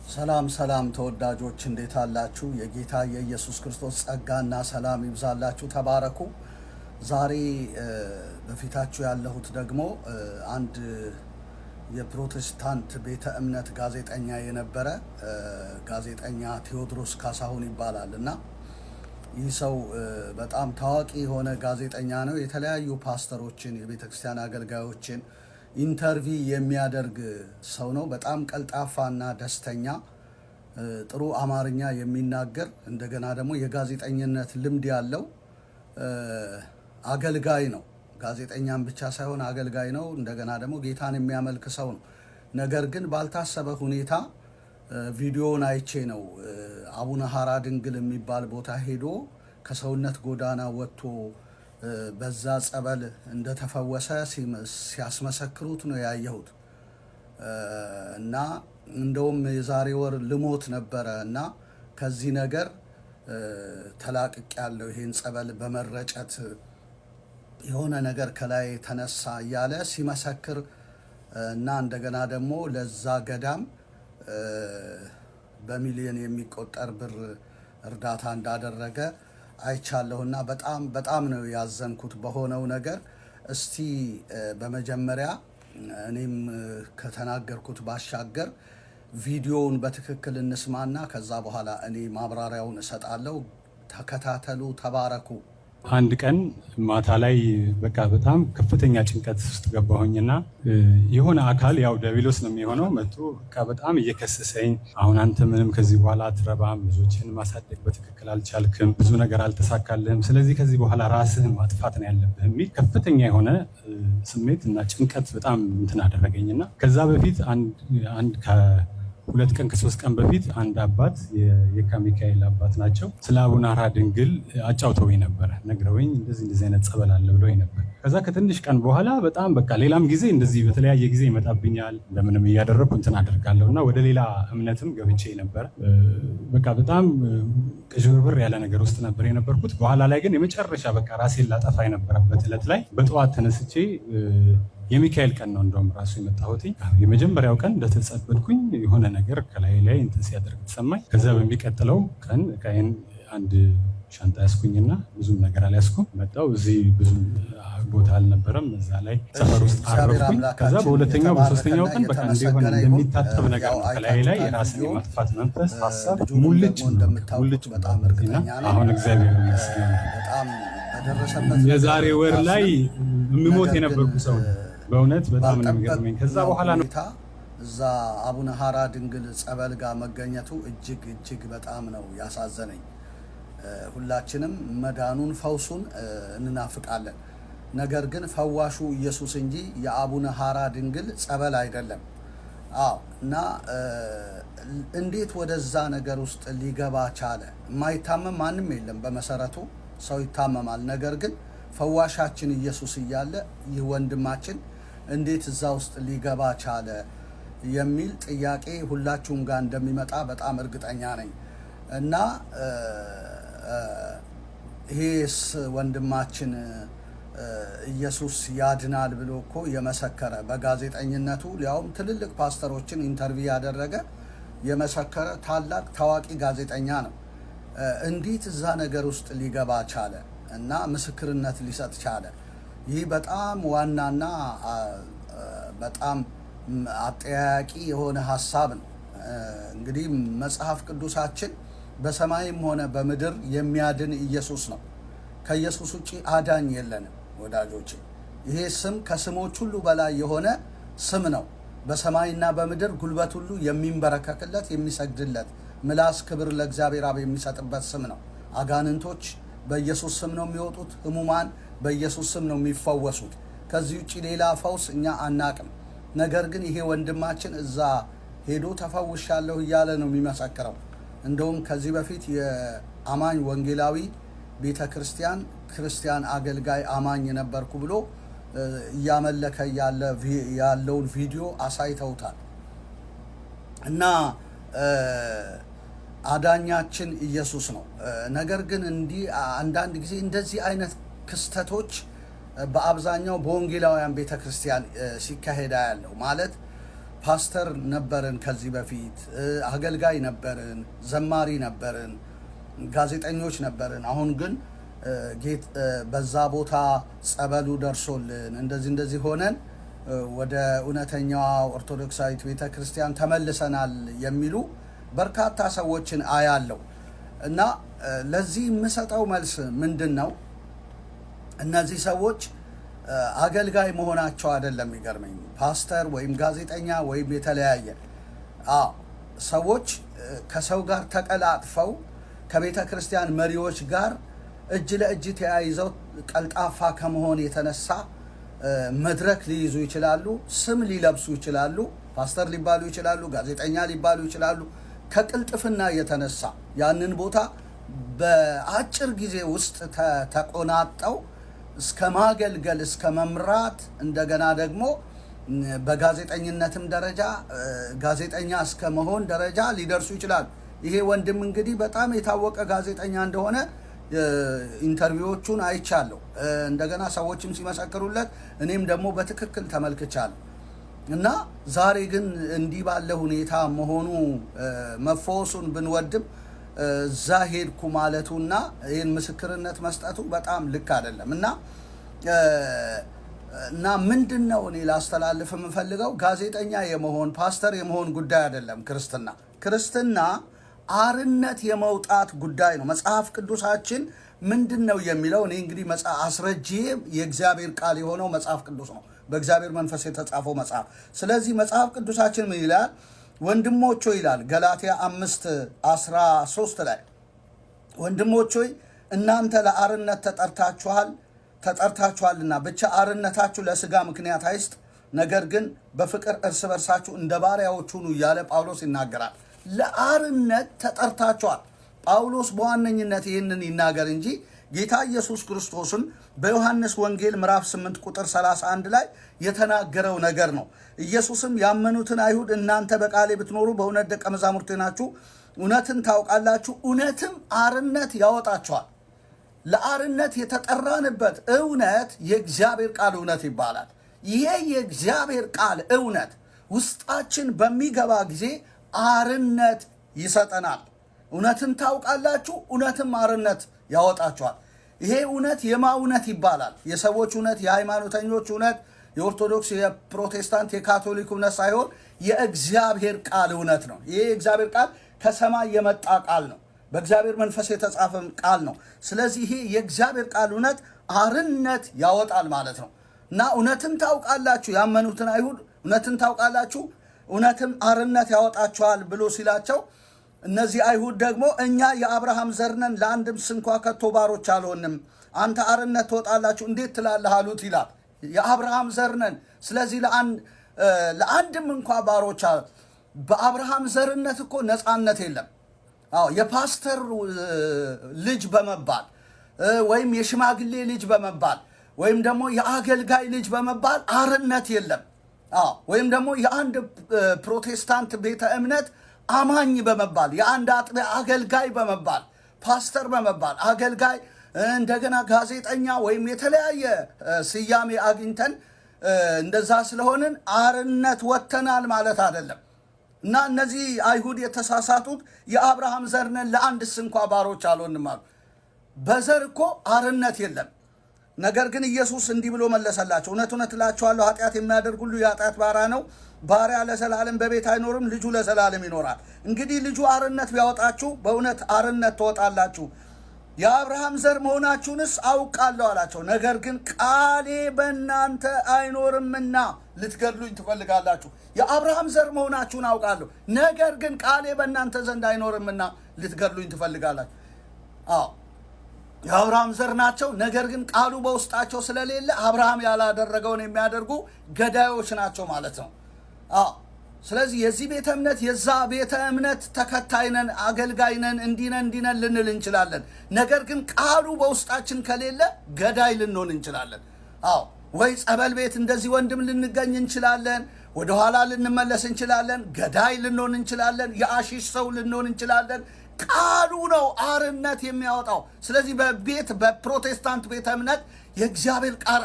ሰላም ሰላም ተወዳጆች እንዴት አላችሁ? የጌታ የኢየሱስ ክርስቶስ ጸጋና ሰላም ይብዛላችሁ። ተባረኩ። ዛሬ በፊታችሁ ያለሁት ደግሞ አንድ የፕሮቴስታንት ቤተ እምነት ጋዜጠኛ የነበረ ጋዜጠኛ ቴዎድሮስ ካሳሁን ይባላል እና ይህ ሰው በጣም ታዋቂ የሆነ ጋዜጠኛ ነው። የተለያዩ ፓስተሮችን፣ የቤተ ክርስቲያን አገልጋዮችን ኢንተርቪ የሚያደርግ ሰው ነው። በጣም ቀልጣፋና ደስተኛ፣ ጥሩ አማርኛ የሚናገር እንደገና ደግሞ የጋዜጠኝነት ልምድ ያለው አገልጋይ ነው። ጋዜጠኛም ብቻ ሳይሆን አገልጋይ ነው። እንደገና ደግሞ ጌታን የሚያመልክ ሰው ነው። ነገር ግን ባልታሰበ ሁኔታ ቪዲዮውን አይቼ ነው አቡነ ሀራ ድንግል የሚባል ቦታ ሄዶ ከሰውነት ጎዳና ወጥቶ በዛ ጸበል እንደተፈወሰ ሲያስመሰክሩት ነው ያየሁት እና እንደውም የዛሬ ወር ልሞት ነበረ እና ከዚህ ነገር ተላቅቅ ያለው ይሄን ጸበል በመረጨት የሆነ ነገር ከላይ ተነሳ እያለ ሲመሰክር እና እንደገና ደግሞ ለዛ ገዳም በሚሊዮን የሚቆጠር ብር እርዳታ እንዳደረገ አይቻለሁና በጣም ነው ያዘንኩት በሆነው ነገር። እስቲ በመጀመሪያ እኔም ከተናገርኩት ባሻገር ቪዲዮውን በትክክል እንስማና ከዛ በኋላ እኔ ማብራሪያውን እሰጣለሁ። ተከታተሉ፣ ተባረኩ። አንድ ቀን ማታ ላይ በቃ በጣም ከፍተኛ ጭንቀት ውስጥ ገባሁኝና የሆነ አካል ያው ዲያብሎስ ነው የሚሆነው መጥቶ በቃ በጣም እየከሰሰኝ፣ አሁን አንተ ምንም ከዚህ በኋላ አትረባም፣ ልጆችን ማሳደግ በትክክል አልቻልክም፣ ብዙ ነገር አልተሳካልህም፣ ስለዚህ ከዚህ በኋላ ራስህን ማጥፋት ነው ያለብህ የሚል ከፍተኛ የሆነ ስሜት እና ጭንቀት በጣም እንትን አደረገኝና ከዛ በፊት አንድ ሁለት ቀን ከሶስት ቀን በፊት አንድ አባት የካ ሚካኤል አባት ናቸው ስለ አቡነ ሀራ ድንግል አጫውተውኝ ነበረ። ነግረውኝ እንደዚህ አይነት ጸበል አለ ብለውኝ ነበር። ከዛ ከትንሽ ቀን በኋላ በጣም በቃ ሌላም ጊዜ እንደዚህ በተለያየ ጊዜ ይመጣብኛል፣ እንደምንም እያደረግኩ እንትን አደርጋለሁ እና ወደ ሌላ እምነትም ገብቼ ነበር። በቃ በጣም ቅዥብርብር ያለ ነገር ውስጥ ነበር የነበርኩት። በኋላ ላይ ግን የመጨረሻ በቃ ራሴን ላጠፋ የነበረበት ዕለት ላይ በጠዋት ተነስቼ የሚካኤል ቀን ነው እንደውም ራሱ የመጣሁት። የመጀመሪያው ቀን እንደተጸበልኩኝ የሆነ ነገር ከላይ ላይ እንትን ሲያደርግ ተሰማኝ። ከዛ በሚቀጥለው ቀን እቃዬን አንድ ሻንጣ ያስኩኝና ብዙም ነገር አልያዝኩም። መጣሁ። እዚህ ብዙ ቦታ አልነበረም፣ እዛ ላይ ሰፈር ውስጥ አረፍኩኝ። ከዛ በሁለተኛው በሶስተኛው ቀን በቃ እንደሆነ እንደሚታጠብ ነገር ነው ከላይ ላይ የራስን የማጥፋት መንፈስ ሀሳብ ሙልጭ በጣም እርግጠኛ ነኝ። አሁን እግዚአብሔር ይመስገን የዛሬ ወር ላይ የምሞት የነበርኩ ሰው በእውነት በጣም ነው የሚገርመኝ። ከዛ በኋላ ነው እዛ አቡነ ሀራ ድንግል ጸበል ጋር መገኘቱ እጅግ በጣም ነው ያሳዘነኝ። ሁላችንም መዳኑን ፈውሱን እንናፍቃለን። ነገር ግን ፈዋሹ ኢየሱስ እንጂ የአቡነ ሀራ ድንግል ጸበል አይደለም። እና እንዴት ወደዛ ነገር ውስጥ ሊገባ ቻለ? የማይታመም ማንም የለም። በመሰረቱ ሰው ይታመማል። ነገር ግን ፈዋሻችን ኢየሱስ እያለ ይህ ወንድማችን እንዴት እዛ ውስጥ ሊገባ ቻለ የሚል ጥያቄ ሁላችሁም ጋር እንደሚመጣ በጣም እርግጠኛ ነኝ። እና ይሄስ ወንድማችን ኢየሱስ ያድናል ብሎ እኮ የመሰከረ በጋዜጠኝነቱ ሊያውም ትልልቅ ፓስተሮችን ኢንተርቪው ያደረገ የመሰከረ ታላቅ ታዋቂ ጋዜጠኛ ነው። እንዴት እዛ ነገር ውስጥ ሊገባ ቻለ እና ምስክርነት ሊሰጥ ቻለ? ይህ በጣም ዋናና በጣም አጠያያቂ የሆነ ሀሳብ ነው። እንግዲህ መጽሐፍ ቅዱሳችን በሰማይም ሆነ በምድር የሚያድን ኢየሱስ ነው። ከኢየሱስ ውጪ አዳኝ የለንም ወዳጆቼ። ይሄ ስም ከስሞች ሁሉ በላይ የሆነ ስም ነው። በሰማይና በምድር ጉልበት ሁሉ የሚንበረከክለት የሚሰግድለት፣ ምላስ ክብር ለእግዚአብሔር አብ የሚሰጥበት ስም ነው። አጋንንቶች በኢየሱስ ስም ነው የሚወጡት። ህሙማን በኢየሱስ ስም ነው የሚፈወሱት። ከዚህ ውጪ ሌላ ፈውስ እኛ አናቅም። ነገር ግን ይሄ ወንድማችን እዛ ሄዶ ተፈውሻለሁ እያለ ነው የሚመሰክረው። እንደውም ከዚህ በፊት የአማኝ ወንጌላዊ ቤተ ክርስቲያን አገልጋይ አማኝ ነበርኩ ብሎ እያመለከ ያለውን ቪዲዮ አሳይተውታል። እና አዳኛችን ኢየሱስ ነው። ነገር ግን እንዲህ አንዳንድ ጊዜ እንደዚህ አይነት ክስተቶች በአብዛኛው በወንጌላውያን ቤተክርስቲያን ሲካሄዳ ያለው ማለት ፓስተር ነበርን፣ ከዚህ በፊት አገልጋይ ነበርን፣ ዘማሪ ነበርን፣ ጋዜጠኞች ነበርን። አሁን ግን በዛ ቦታ ጸበሉ ደርሶልን እንደዚህ ሆነን ወደ እውነተኛዋ ኦርቶዶክሳዊት ቤተክርስቲያን ተመልሰናል የሚሉ በርካታ ሰዎችን አያለው እና ለዚህ የምሰጠው መልስ ምንድን ነው? እነዚህ ሰዎች አገልጋይ መሆናቸው አይደለም የሚገርመኝ፣ ፓስተር ወይም ጋዜጠኛ ወይም የተለያየ ሰዎች ከሰው ጋር ተቀላጥፈው ከቤተ ክርስቲያን መሪዎች ጋር እጅ ለእጅ ተያይዘው ቀልጣፋ ከመሆን የተነሳ መድረክ ሊይዙ ይችላሉ፣ ስም ሊለብሱ ይችላሉ፣ ፓስተር ሊባሉ ይችላሉ፣ ጋዜጠኛ ሊባሉ ይችላሉ። ከቅልጥፍና የተነሳ ያንን ቦታ በአጭር ጊዜ ውስጥ ተቆናጠው እስከ ማገልገል እስከ መምራት እንደገና ደግሞ በጋዜጠኝነትም ደረጃ ጋዜጠኛ እስከ መሆን ደረጃ ሊደርሱ ይችላሉ። ይሄ ወንድም እንግዲህ በጣም የታወቀ ጋዜጠኛ እንደሆነ ኢንተርቪዎቹን አይቻለሁ። እንደገና ሰዎችም ሲመሰክሩለት እኔም ደግሞ በትክክል ተመልክቻለሁ። እና ዛሬ ግን እንዲህ ባለ ሁኔታ መሆኑ መፈወሱን ብንወድም እዛ ሄድኩ ማለቱና ይህን ምስክርነት መስጠቱ በጣም ልክ አይደለም። እና ምንድነው እኔ ላስተላልፍ የምፈልገው ጋዜጠኛ የመሆን ፓስተር የመሆን ጉዳይ አይደለም። ክርስትና አርነት የመውጣት ጉዳይ ነው። መጽሐፍ ቅዱሳችን ምንድነው የሚለው? እኔ እንግዲህ አስረጄ የእግዚአብሔር ቃል የሆነው መጽሐፍ ቅዱስ ነው፣ በእግዚአብሔር መንፈስ የተጻፈው መጽሐፍ። ስለዚህ መጽሐፍ ቅዱሳችን ምን ይላል? ወንድሞች ሆይ ይላል ገላትያ 5:13 ላይ ወንድሞች ሆይ እናንተ ለአርነት ተጠርታችኋልና ብቻ አርነታችሁ ለስጋ ምክንያት አይስጥ፣ ነገር ግን በፍቅር እርስ በርሳችሁ እንደ ባሪያዎች ሁኑ እያለ ጳውሎስ ይናገራል። ለአርነት ተጠርታችኋል። ጳውሎስ በዋነኝነት ይህንን ይናገር እንጂ ጌታ ኢየሱስ ክርስቶስን በዮሐንስ ወንጌል ምዕራፍ 8 ቁጥር 31 ላይ የተናገረው ነገር ነው። ኢየሱስም ያመኑትን አይሁድ እናንተ በቃሌ ብትኖሩ በእውነት ደቀ መዛሙርቴ ናችሁ፣ እውነትን ታውቃላችሁ፣ እውነትም አርነት ያወጣችኋል። ለአርነት የተጠራንበት እውነት የእግዚአብሔር ቃል እውነት ይባላል። ይሄ የእግዚአብሔር ቃል እውነት ውስጣችን በሚገባ ጊዜ አርነት ይሰጠናል። እውነትን ታውቃላችሁ፣ እውነትም አርነት ያወጣችኋል። ይሄ እውነት የማ እውነት ይባላል? የሰዎች እውነት፣ የሃይማኖተኞች እውነት፣ የኦርቶዶክስ፣ የፕሮቴስታንት፣ የካቶሊክ እውነት ሳይሆን የእግዚአብሔር ቃል እውነት ነው። ይሄ የእግዚአብሔር ቃል ከሰማይ የመጣ ቃል ነው፣ በእግዚአብሔር መንፈስ የተጻፈ ቃል ነው። ስለዚህ ይሄ የእግዚአብሔር ቃል እውነት አርነት ያወጣል ማለት ነው። እና እውነትን ታውቃላችሁ፣ ያመኑትን አይሁድ እውነትን ታውቃላችሁ፣ እውነትም አርነት ያወጣችኋል ብሎ ሲላቸው እነዚህ አይሁድ ደግሞ እኛ የአብርሃም ዘር ነን፣ ለአንድም ስንኳ ከቶ ባሮች አልሆንም፣ አንተ አርነት ትወጣላችሁ እንዴት ትላለህ አሉት ይላል። የአብርሃም ዘር ነን፣ ስለዚህ ለአንድም እንኳ ባሮች። በአብርሃም ዘርነት እኮ ነፃነት የለም። የፓስተር ልጅ በመባል ወይም የሽማግሌ ልጅ በመባል ወይም ደግሞ የአገልጋይ ልጅ በመባል አርነት የለም። ወይም ደግሞ የአንድ ፕሮቴስታንት ቤተ እምነት አማኝ በመባል የአንድ አጥቢያ አገልጋይ በመባል ፓስተር በመባል አገልጋይ እንደገና ጋዜጠኛ ወይም የተለያየ ስያሜ አግኝተን እንደዛ ስለሆንን አርነት ወጥተናል ማለት አይደለም። እና እነዚህ አይሁድ የተሳሳቱት የአብርሃም ዘር ነን ለአንድስ እንኳ ባሮች አልሆንም አሉ። በዘር እኮ አርነት የለም። ነገር ግን ኢየሱስ እንዲህ ብሎ መለሰላቸው፣ እውነት እውነት እላችኋለሁ ኃጢአት የሚያደርግ ሁሉ የኃጢአት ባሪያ ነው። ባሪያ ለዘላለም በቤት አይኖርም፣ ልጁ ለዘላለም ይኖራል። እንግዲህ ልጁ አርነት ቢያወጣችሁ በእውነት አርነት ትወጣላችሁ። የአብርሃም ዘር መሆናችሁንስ አውቃለሁ አላቸው። ነገር ግን ቃሌ በእናንተ አይኖርምና ልትገድሉኝ ትፈልጋላችሁ። የአብርሃም ዘር መሆናችሁን አውቃለሁ፣ ነገር ግን ቃሌ በእናንተ ዘንድ አይኖርምና ልትገድሉኝ ትፈልጋላችሁ። የአብርሃም ዘር ናቸው፣ ነገር ግን ቃሉ በውስጣቸው ስለሌለ አብርሃም ያላደረገውን የሚያደርጉ ገዳዮች ናቸው ማለት ነው። ስለዚህ የዚህ ቤተ እምነት የዛ ቤተ እምነት ተከታይ ነን፣ አገልጋይ ነን፣ እንዲነን ልንል እንችላለን። ነገር ግን ቃሉ በውስጣችን ከሌለ ገዳይ ልንሆን እንችላለን። ወይ ጸበል ቤት እንደዚህ ወንድም ልንገኝ እንችላለን፣ ወደኋላ ልንመለስ እንችላለን፣ ገዳይ ልንሆን እንችላለን፣ የአሺሽ ሰው ልንሆን እንችላለን። ቃሉ ነው አርነት የሚያወጣው። ስለዚህ በፕሮቴስታንት ቤተ እምነት የእግዚአብሔር ቃል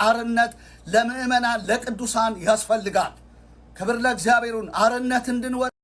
አርነት ለምእመናን ለቅዱሳን ያስፈልጋል። ክብር ለእግዚአብሔርን አርነት እንድንወጣ